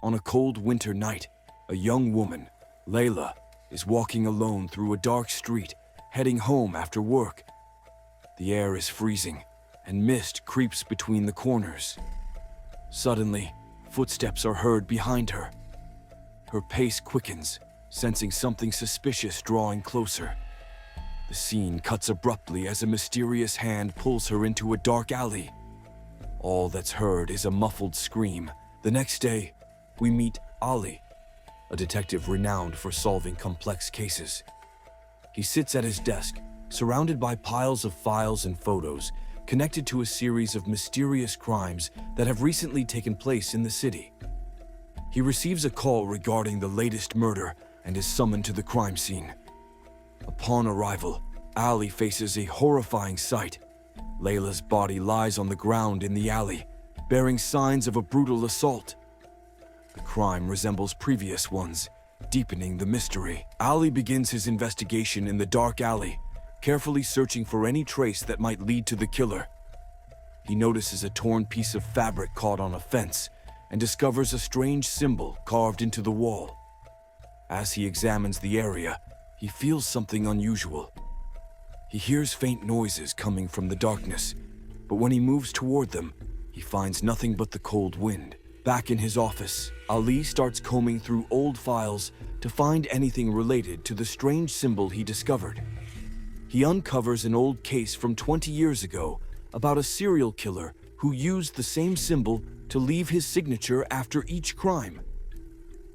On a cold winter night, a young woman, Layla, is walking alone through a dark street, heading home after work. The air is freezing, and mist creeps between the corners. Suddenly, footsteps are heard behind her. Her pace quickens, sensing something suspicious drawing closer. The scene cuts abruptly as a mysterious hand pulls her into a dark alley. All that's heard is a muffled scream. The next day, we meet Ali, a detective renowned for solving complex cases. He sits at his desk, surrounded by piles of files and photos connected to a series of mysterious crimes that have recently taken place in the city. He receives a call regarding the latest murder and is summoned to the crime scene. Upon arrival, Ali faces a horrifying sight. Layla's body lies on the ground in the alley, bearing signs of a brutal assault. The crime resembles previous ones, deepening the mystery. Ali begins his investigation in the dark alley, carefully searching for any trace that might lead to the killer. He notices a torn piece of fabric caught on a fence and discovers a strange symbol carved into the wall. As he examines the area, he feels something unusual. He hears faint noises coming from the darkness, but when he moves toward them, he finds nothing but the cold wind. Back in his office, Ali starts combing through old files to find anything related to the strange symbol he discovered. He uncovers an old case from 20 years ago about a serial killer who used the same symbol to leave his signature after each crime.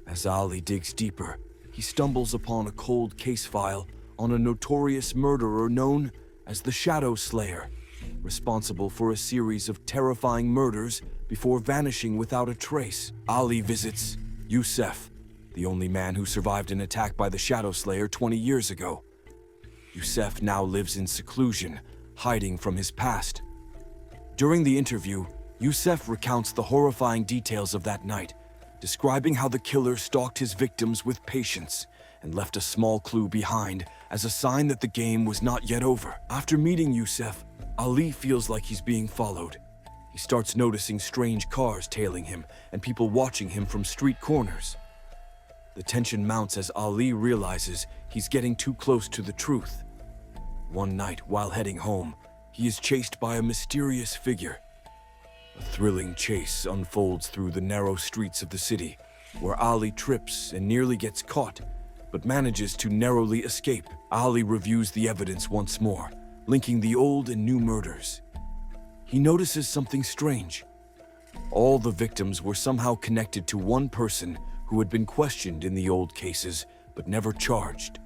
As Ali digs deeper, he stumbles upon a cold case file on a notorious murderer known as the Shadow Slayer, responsible for a series of terrifying murders before vanishing without a trace. Ali visits Youssef, the only man who survived an attack by the Shadow Slayer 20 years ago. Youssef now lives in seclusion, hiding from his past. During the interview, Youssef recounts the horrifying details of that night, describing how the killer stalked his victims with patience and left a small clue behind as a sign that the game was not yet over. After meeting Youssef, Ali feels like he's being followed. He starts noticing strange cars tailing him and people watching him from street corners. The tension mounts as Ali realizes he's getting too close to the truth. One night, while heading home, he is chased by a mysterious figure. A thrilling chase unfolds through the narrow streets of the city, where Ali trips and nearly gets caught, but manages to narrowly escape. Ali reviews the evidence once more, linking the old and new murders. He notices something strange. All the victims were somehow connected to one person who had been questioned in the old cases, but never charged.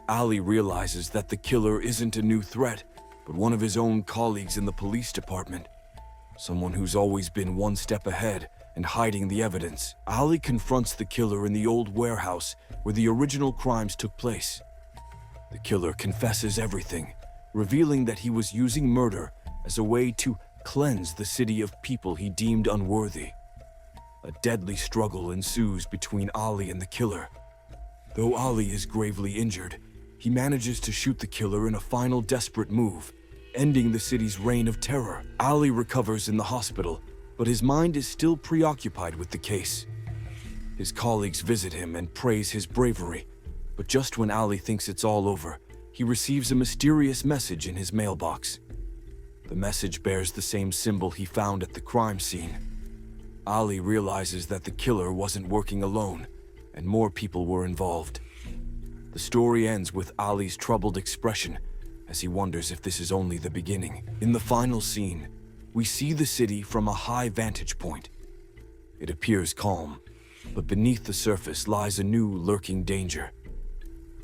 Ali realizes that the killer isn't a new threat, but one of his own colleagues in the police department. Someone who's always been one step ahead and hiding the evidence. Ali confronts the killer in the old warehouse where the original crimes took place. The killer confesses everything, revealing that he was using murder as a way to cleanse the city of people he deemed unworthy. A deadly struggle ensues between Ali and the killer. Though Ali is gravely injured, he manages to shoot the killer in a final desperate move, ending the city's reign of terror. Ali recovers in the hospital, but his mind is still preoccupied with the case. His colleagues visit him and praise his bravery, but just when Ali thinks it's all over, he receives a mysterious message in his mailbox. The message bears the same symbol he found at the crime scene. Ali realizes that the killer wasn't working alone, and more people were involved. The story ends with Ali's troubled expression as he wonders if this is only the beginning. In the final scene, we see the city from a high vantage point. It appears calm, but beneath the surface lies a new lurking danger.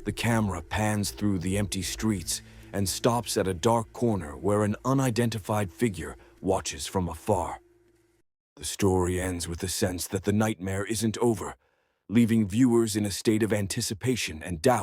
The camera pans through the empty streets and stops at a dark corner where an unidentified figure watches from afar. The story ends with the sense that the nightmare isn't over, leaving viewers in a state of anticipation and doubt.